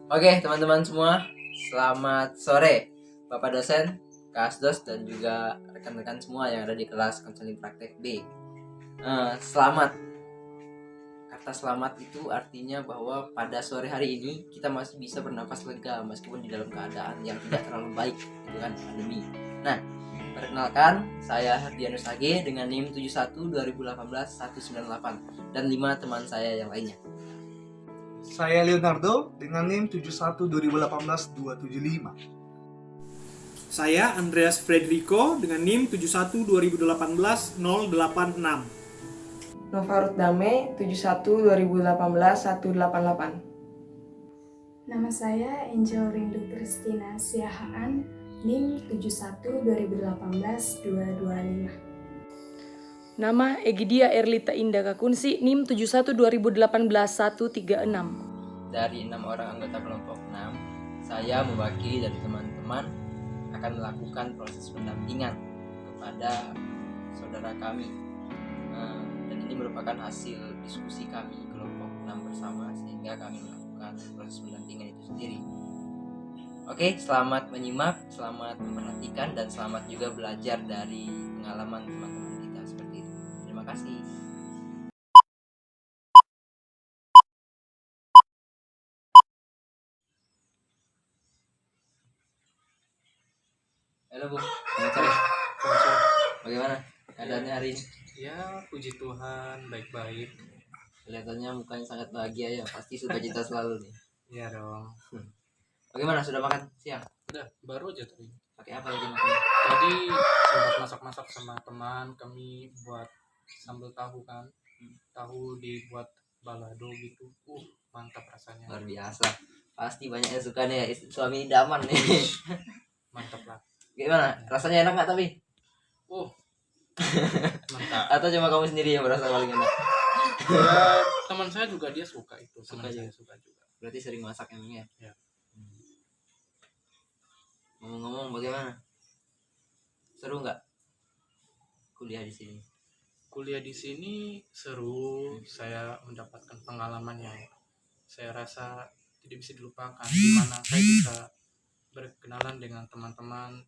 Oke, teman-teman semua, selamat sore, Bapak dosen, Kak Asdos, dan juga rekan-rekan semua yang ada di kelas konseling praktek B. Selamat. Kata selamat itu artinya bahwa pada sore hari ini kita masih bisa bernafas lega meskipun di dalam keadaan yang tidak terlalu baik, gitu kan, pandemi. Nah, perkenalkan, saya Hardianus AG dengan NIM 71 2018 198 dan 5 teman saya yang lainnya. Saya Leonardo dengan NIM 71 2018 275. Saya Andreas Frederico dengan NIM 71 2018 086. Novarut Dame 71 2018 188. Nama saya Angel Rindu Kristina Siahaan, NIM 71 2018 225. Nama Egidia Erlita Indah Kakunsi, NIM 71 2018 136. Dari 6 orang anggota kelompok 6, saya mewakili dari teman-teman akan melakukan proses pendampingan kepada saudara kami. Dan ini merupakan hasil diskusi kami kelompok 6 bersama, sehingga kami melakukan proses pendampingan itu sendiri. Oke, selamat menyimak, selamat memperhatikan, dan selamat juga belajar dari pengalaman teman-teman kita seperti itu. Terima kasih. Halo Bu, selamat sore. Bagaimana keadaannya hari ini? Ya, puji Tuhan, baik-baik. Kelihatannya mukanya sangat bahagia ya, pasti sukacita selalu nih. Iya dong. Bagaimana, sudah makan siang? Udah, baru aja tadi. Pakai apa lagi makan? Tadi sempat masak-masak sama teman kami buat sambal tahu kan. Tahu dibuat balado gitu. Mantap rasanya. Luar biasa. Pasti banyak yang suka nih, suami idaman nih. Mantap lah. Gimana? Rasanya enak nggak tapi? Mantap. Atau cuma kamu sendiri yang merasa paling enak? Ya, teman saya juga dia suka itu. Suka Teman juga. saya suka juga. Berarti sering masak emangnya? Ya. Ngomong-ngomong, bagaimana? Seru nggak kuliah di sini? Kuliah di sini seru, saya mendapatkan pengalaman yang saya rasa tidak bisa dilupakan, di mana saya bisa berkenalan dengan teman-teman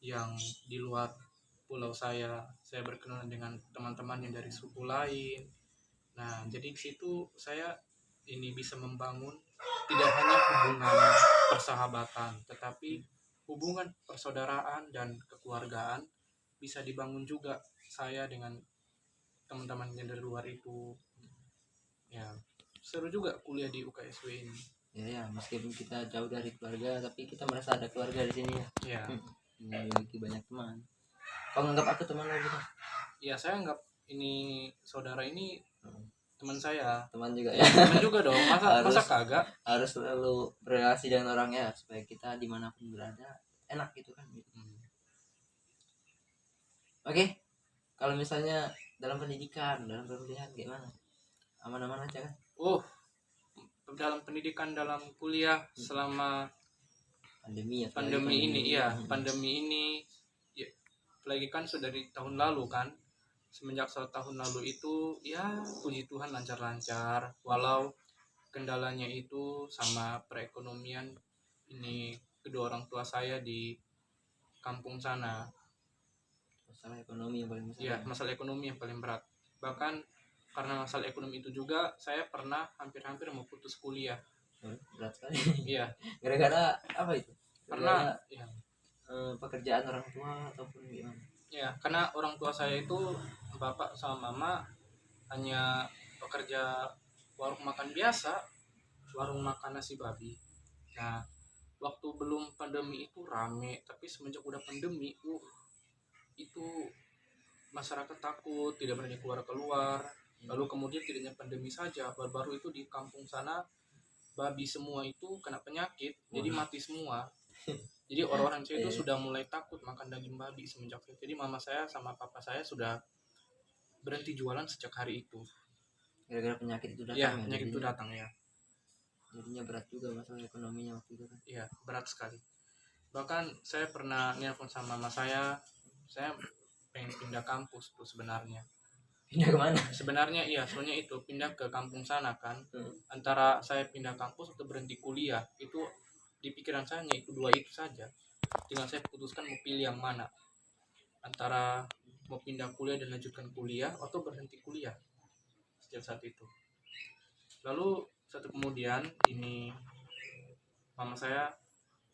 yang di luar pulau saya berkenalan dengan teman-teman yang dari suku lain. Nah, jadi di situ saya ini bisa membangun tidak hanya hubungan persahabatan, tetapi hubungan persaudaraan dan kekeluargaan bisa dibangun juga saya dengan teman-teman yang dari luar itu. Ya, seru juga kuliah di UKSW ini. Ya, meskipun kita jauh dari keluarga, tapi kita merasa ada keluarga di sini ya. Ya. Memiliki banyak teman. Kau nganggap aku teman lagi kan? Ya, saya anggap ini saudara ini teman saya. Teman juga ya. Teman juga dong. Masa kagak? Harus selalu berrelasi dengan orangnya supaya kita dimanapun berada enak gitu kan. Oke, kalau misalnya dalam pendidikan, dalam perkuliahan gimana? Aman-aman aja kan? Dalam pendidikan, dalam kuliah selama Pandemi ini ya, pandemi ini ya, apalagi kan sudah dari tahun lalu kan. Semenjak 1 tahun lalu itu ya puji Tuhan lancar-lancar, walau kendalanya itu sama perekonomian ini kedua orang tua saya di kampung sana. Masalah ekonomi yang paling besar. Iya, masalah ekonomi yang paling berat. Bahkan karena masalah ekonomi itu juga saya pernah hampir-hampir mau putus kuliah. Berat sekali. Iya. Gara-gara apa itu? Karena ya, pekerjaan orang tua ataupun gimana? Ya, karena orang tua saya itu bapak sama mama hanya pekerja warung makan biasa, warung makan nasi babi. Nah, waktu belum pandemi itu rame, tapi semenjak udah pandemi, itu masyarakat takut, tidak berani keluar. Lalu kemudian tidak hanya pandemi saja, baru-baru itu di kampung sana babi semua itu kena penyakit, jadi mati semua. Jadi orang-orang saya itu sudah mulai takut makan daging babi semenjak itu. Jadi mama saya sama papa saya sudah berhenti jualan sejak hari itu. Gara-gara penyakit itu datang Ya, penyakit itu datang ya. Jadinya berat juga masalah ekonominya waktu itu kan. Iya, berat sekali. Bahkan saya pernah nelpon sama mama saya pengen pindah kampus tuh sebenarnya. Pindah kemana? Sebenarnya iya, soalnya itu pindah ke kampung sana kan. Hmm. Antara saya pindah kampus atau berhenti kuliah, itu di pikiran saya hanya itu dua itu saja. Tinggal saya putuskan mau pilih yang mana, antara mau pindah kuliah dan lanjutkan kuliah atau berhenti kuliah sejak saat itu. Lalu satu kemudian ini mama saya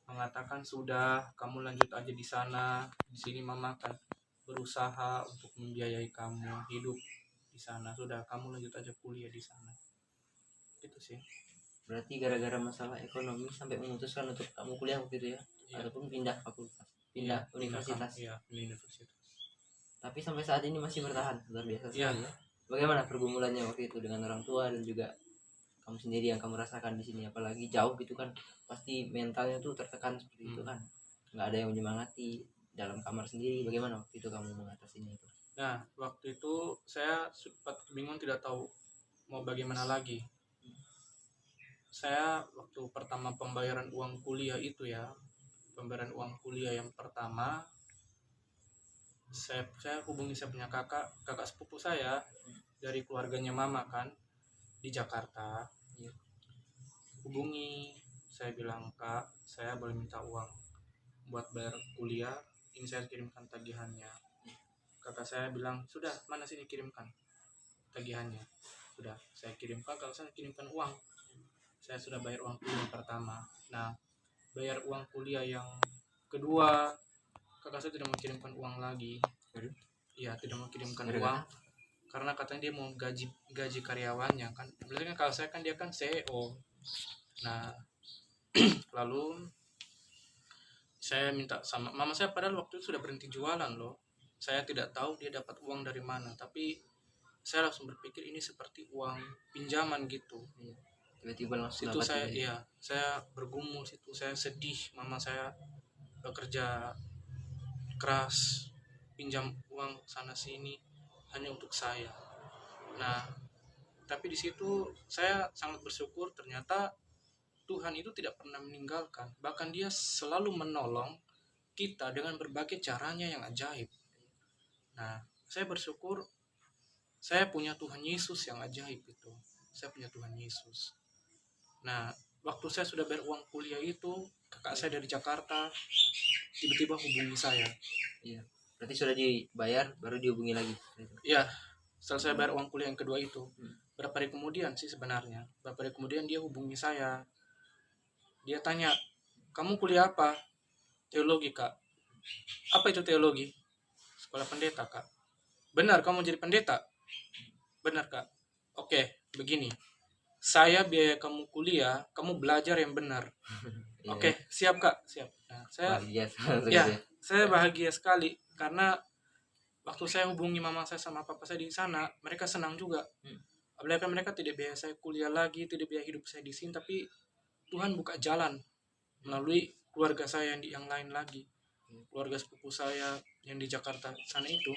mengatakan, sudah kamu lanjut aja di sana, di sini mama akan berusaha untuk membiayai kamu hidup di sana, sudah kamu lanjut aja kuliah di sana. Itu sih. Berarti gara-gara masalah ekonomi sampai memutuskan untuk kamu kuliah waktu itu ya? Iya. Ataupun pindah fakultas, pindah universitas. Iya, pindah universitas. Tapi sampai saat ini masih bertahan, luar biasa Iya. sekali ya. Bagaimana pergumulannya waktu itu dengan orang tua dan juga kamu sendiri yang kamu rasakan di sini, apalagi jauh gitu kan, pasti mentalnya tuh tertekan seperti itu kan, nggak ada yang menyemangati dalam kamar sendiri. Bagaimana waktu itu kamu mengatasinya itu? Nah, waktu itu saya sempat bingung, tidak tahu mau bagaimana lagi. Saya waktu pertama pembayaran uang kuliah itu ya, pembayaran uang kuliah yang pertama, saya hubungi saya punya kakak sepupu saya dari keluarganya mama kan di Jakarta. Hubungi, saya bilang, Kak, saya boleh minta uang buat bayar kuliah, ini saya kirimkan tagihannya. Kakak saya bilang, sudah, mana sini kirimkan tagihannya. Sudah, saya kirimkan, kalau saya kirimkan uang, saya sudah bayar uang kuliah yang pertama. Nah, bayar uang kuliah yang kedua, kakak saya tidak mau kirimkan uang lagi. Iya, tidak mau kirimkan uang karena katanya dia mau gaji karyawannya kan. Biasanya kalau saya kan dia kan CEO. Nah, lalu saya minta sama mama saya, padahal waktu itu sudah berhenti jualan loh. Saya tidak tahu dia dapat uang dari mana, tapi saya langsung berpikir ini seperti uang pinjaman gitu. Tiba-tiba langsung Situ dapat saya ini. iya, saya bergumul situ, saya sedih. Mama saya bekerja keras, pinjam uang sana sini hanya untuk saya. Nah, tapi di situ saya sangat bersyukur, ternyata Tuhan itu tidak pernah meninggalkan, bahkan dia selalu menolong kita dengan berbagai caranya yang ajaib. Nah, saya bersyukur saya punya Tuhan Yesus yang ajaib itu. Saya punya Tuhan Yesus. Nah, waktu saya sudah bayar uang kuliah itu, kakak saya dari Jakarta tiba-tiba hubungi saya. Iya. Berarti sudah dibayar baru dihubungi lagi. Iya, setelah saya bayar uang kuliah yang kedua itu, berapa hari kemudian sih sebenarnya, berapa hari kemudian dia hubungi saya. Dia tanya, kamu kuliah apa? Teologi, Kak. Apa itu teologi? Sekolah pendeta, Kak. Benar, kamu jadi pendeta? Benar, Kak. Oke, begini, saya biaya kamu kuliah, kamu belajar yang benar. Oke, siap, Kak, siap. Nah, saya bahagia sekali karena waktu saya hubungi mama saya sama papa saya di sana, mereka senang juga. Apalagi kan mereka tidak biaya saya kuliah lagi, tidak biaya hidup saya di sini, tapi Tuhan buka jalan melalui keluarga saya yang lain lagi. Keluarga sepupu saya yang di Jakarta sana itu,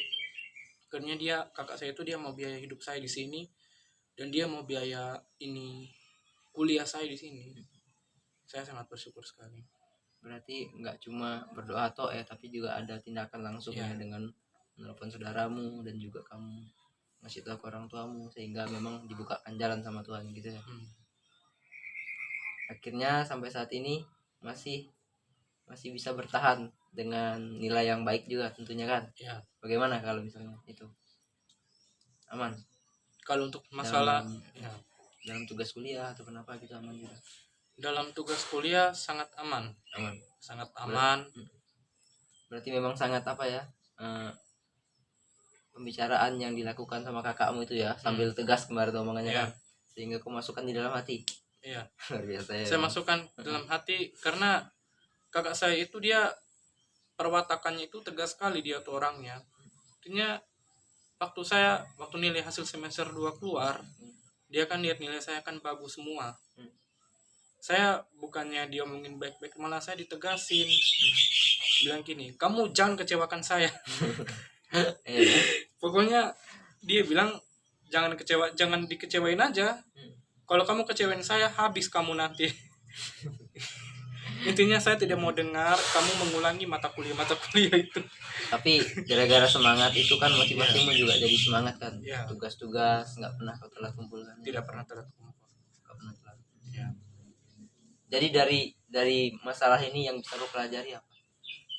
akhirnya kakak saya itu dia mau biaya hidup saya di sini dan dia mau biaya ini kuliah saya di sini. Saya sangat bersyukur sekali. Berarti nggak cuma berdoa toh ya, tapi juga ada tindakan langsung ya, dengan menelpon saudaramu dan juga kamu ngasih tahu ke orang tuamu sehingga memang dibukakan jalan sama Tuhan gitu ya. Akhirnya sampai saat ini masih bisa bertahan dengan nilai yang baik juga tentunya kan. Ya. Bagaimana kalau misalnya itu aman? Kalau untuk masalah dalam tugas kuliah atau kenapa gitu aman juga? Dalam tugas kuliah sangat aman. Sangat aman. Berarti memang sangat apa ya? Pembicaraan yang dilakukan sama kakakmu itu ya, sambil tegas kemarin omongannya kan, sehingga kau masukkan di dalam hati. Iya. Luar biasa ya. Saya masukkan dalam hati karena kakak saya itu dia perwatakannya itu tegas sekali, dia tuh orangnya. Artinya waktu nilai hasil semester 2 keluar, dia kan lihat nilai saya kan bagus semua. Saya bukannya dia omongin baik-baik, malah saya ditegasin. Bilang gini, kamu jangan kecewakan saya. Pokoknya dia bilang jangan dikecewain aja. Kalau kamu kecewain saya, habis kamu nanti. Intinya saya tidak mau dengar kamu mengulangi mata kuliah itu. Tapi gara-gara semangat itu kan motivasimu juga jadi semangat kan. Iya. Tugas-tugas nggak pernah kau telat kumpulkan. Tidak pernah telat kumpul. Nggak pernah telat. Ya. Jadi dari masalah ini yang bisa kau pelajari apa?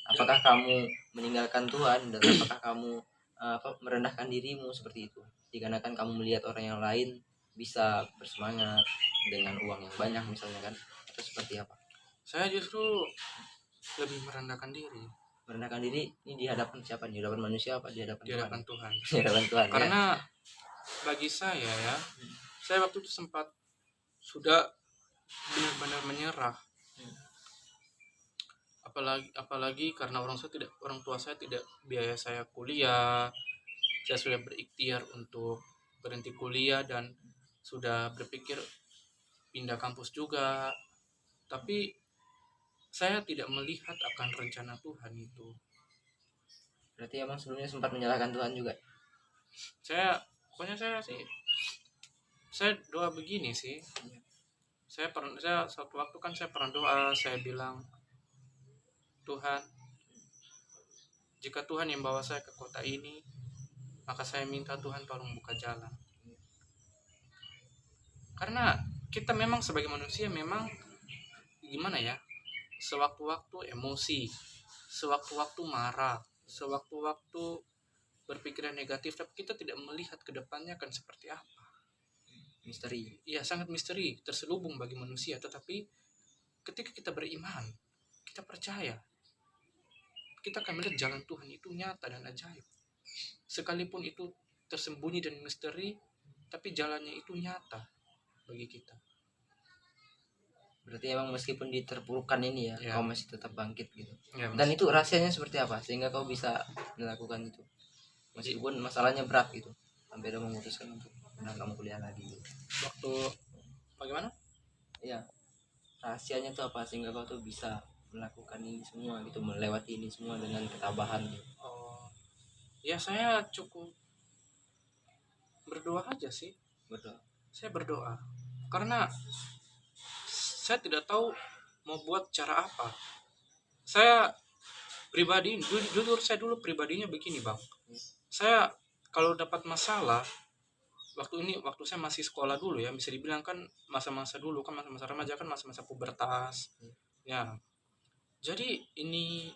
Apakah kamu meninggalkan Tuhan dan apakah kamu merendahkan dirimu seperti itu? Dikarenakan kamu melihat orang yang lain bisa bersemangat dengan uang yang banyak misalnya kan, atau seperti apa? Saya justru lebih merendahkan diri Merendahkan diri ini di hadapan siapa? Di hadapan manusia apa di hadapan di Tuhan? hadapan Tuhan. Di hadapan Tuhan. Ya? Karena bagi saya ya, saya waktu itu sempat sudah benar-benar menyerah. Apalagi karena orang tua saya tidak biaya saya kuliah. Saya sudah berikhtiar untuk berhenti kuliah dan sudah berpikir pindah kampus juga, tapi saya tidak melihat akan rencana Tuhan itu. Berarti emang sebelumnya sempat menyalahkan Tuhan juga. Pokoknya saya doa begini sih. Saya suatu waktu kan saya pernah doa, saya bilang, Tuhan, jika Tuhan yang bawa saya ke kota ini, maka saya minta Tuhan tolong buka jalan. Karena kita memang sebagai manusia memang gimana ya, sewaktu-waktu emosi, sewaktu-waktu marah, sewaktu-waktu berpikiran negatif, tapi kita tidak melihat ke depannya akan seperti apa. Misteri. Ya, sangat misteri, terselubung bagi manusia. Tetapi ketika kita beriman, kita percaya, kita akan melihat jalan Tuhan itu nyata dan ajaib. Sekalipun itu tersembunyi dan misteri, tapi jalannya itu nyata bagi kita. Berarti emang meskipun diterpurukkan ini ya, Ya. kau masih tetap bangkit gitu. Ya, Dan itu rahasianya seperti apa sehingga kau bisa melakukan itu? Meskipun masalahnya berat gitu, sampai udah memutuskan untuk kamu kuliah lagi gitu. waktu bagaimana? Iya. Rahasianya tuh apa sehingga kau tuh bisa melakukan ini semua gitu, melewati ini semua dengan ketabahan gitu. Oh, ya saya cukup berdoa aja sih. Betul. Saya berdoa karena saya tidak tahu mau buat cara apa. Saya pribadi, jujur saya dulu pribadinya begini bang. Saya kalau dapat masalah, waktu saya masih sekolah dulu ya, bisa dibilang kan masa-masa dulu kan, masa-masa remaja kan, masa-masa pubertas. Ya, jadi ini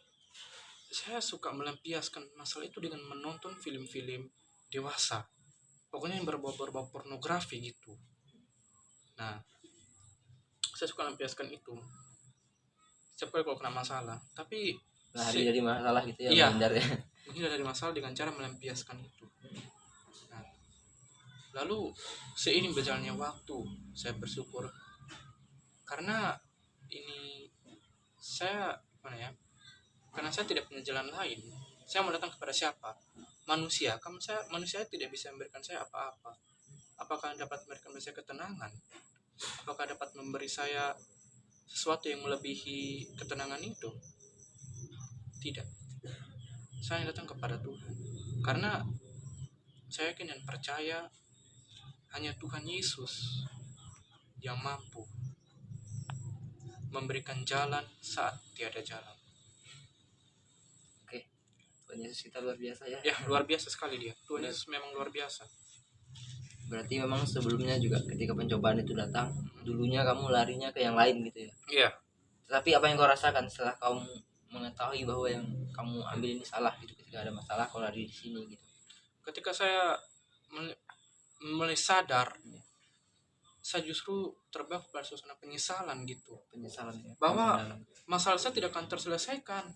saya suka melampiaskan masalah itu dengan menonton film-film dewasa. Pokoknya yang berbau pornografi gitu. Nah, saya suka lampiaskan itu setiap kali kalau kena masalah. Tapi Lari dari masalah gitu ya, Iya. menghindar ya. menghindar dari masalah dengan cara melampiaskan itu. Nah, lalu seiring berjalannya waktu, saya bersyukur karena ini saya karena saya tidak punya jalan lain. Saya mau datang kepada siapa? Manusia. Manusia tidak bisa memberikan saya apa-apa. Apakah dapat memberikan saya ketenangan? Apakah dapat memberi saya sesuatu yang melebihi ketenangan itu? Tidak. Saya datang kepada Tuhan. Karena saya yakin dan percaya hanya Tuhan Yesus yang mampu memberikan jalan saat tiada jalan. Tuhan Yesus kita luar biasa ya. Ya, luar biasa sekali dia. Tuhan Yesus memang luar biasa. Berarti memang sebelumnya juga ketika pencobaan itu datang, dulunya kamu larinya ke yang lain gitu ya. Iya. Tapi apa yang kau rasakan setelah kamu mengetahui bahwa yang kamu ambil ini salah gitu, ketika ada masalah kau lari di sini gitu? Ketika saya mulai sadar, saya justru terbawa pada suasana penyesalan gitu. Penyesalan ya. Bahwa masalah saya tidak akan terselesaikan.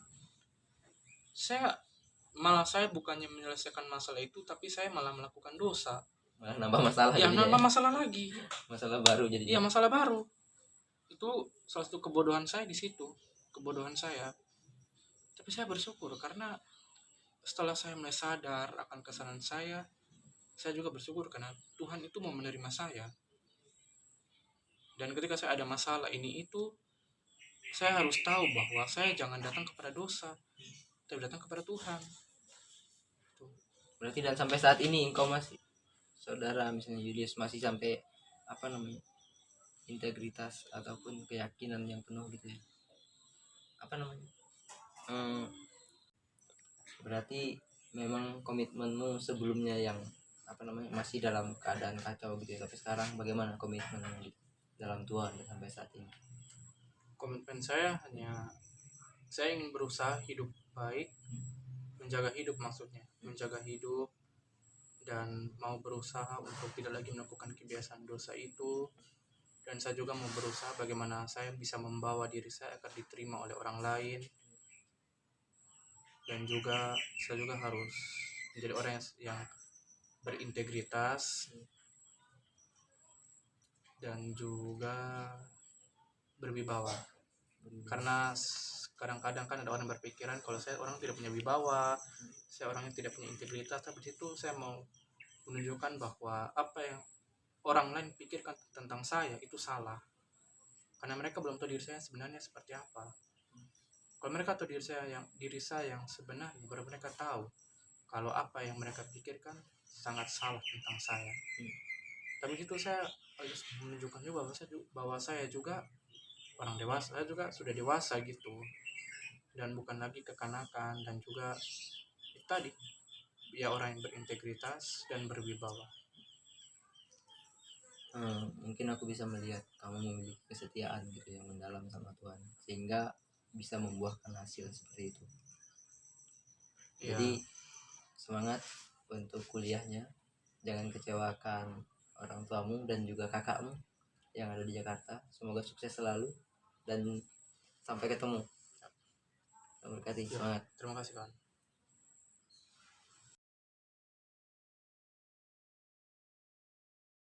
Saya bukannya menyelesaikan masalah itu, tapi saya malah melakukan dosa. Malah nambah masalah Ya, jadinya nambah masalah lagi. Masalah baru jadi. Iya, masalah baru. Itu salah satu kebodohan saya di situ. Kebodohan saya. Tapi saya bersyukur karena setelah saya mulai sadar akan kesalahan saya juga bersyukur karena Tuhan itu mau menerima saya. Dan ketika saya ada masalah ini itu, saya harus tahu bahwa saya jangan datang kepada dosa, tapi datang kepada Tuhan. Berarti dan sampai saat ini engkau masih, saudara misalnya Julius masih sampai integritas ataupun keyakinan yang penuh gitu ya. apa namanya, eh, berarti memang komitmenmu sebelumnya yang apa namanya masih dalam keadaan kacau gitu ya, tapi sekarang bagaimana komitmenmu gitu dalam Tuhan ya, sampai saat ini? Komitmen saya hanya saya ingin berusaha hidup baik, menjaga hidup maksudnya, menjaga hidup dan mau berusaha untuk tidak lagi melakukan kebiasaan dosa itu. Dan saya juga mau berusaha bagaimana saya bisa membawa diri saya agar diterima oleh orang lain. Dan juga saya juga harus menjadi orang yang berintegritas dan juga berwibawa. Karena kadang-kadang kan ada orang yang berpikiran kalau saya orang tidak punya wibawa, saya orang yang tidak punya integritas, tapi itu saya mau menunjukkan bahwa apa yang orang lain pikirkan tentang saya itu salah. Karena mereka belum tahu diri saya sebenarnya seperti apa. Kalau mereka tahu diri saya yang sebenarnya, baru mereka tahu kalau apa yang mereka pikirkan sangat salah tentang saya. Tapi itu saya harus menunjukkan juga bahwa saya juga orang dewasa, saya juga sudah dewasa gitu, dan bukan lagi kekanakan, dan juga tadi ya orang yang berintegritas dan berwibawa. Mungkin aku bisa melihat kamu memiliki kesetiaan gitu yang mendalam sama Tuhan sehingga bisa membuahkan hasil seperti itu. Ya, Jadi semangat untuk kuliahnya, jangan kecewakan orang tuamu dan juga kakakmu yang ada di Jakarta. Semoga sukses selalu dan sampai ketemu. Terima kasih. ya, Semangat. terima kasih Pak.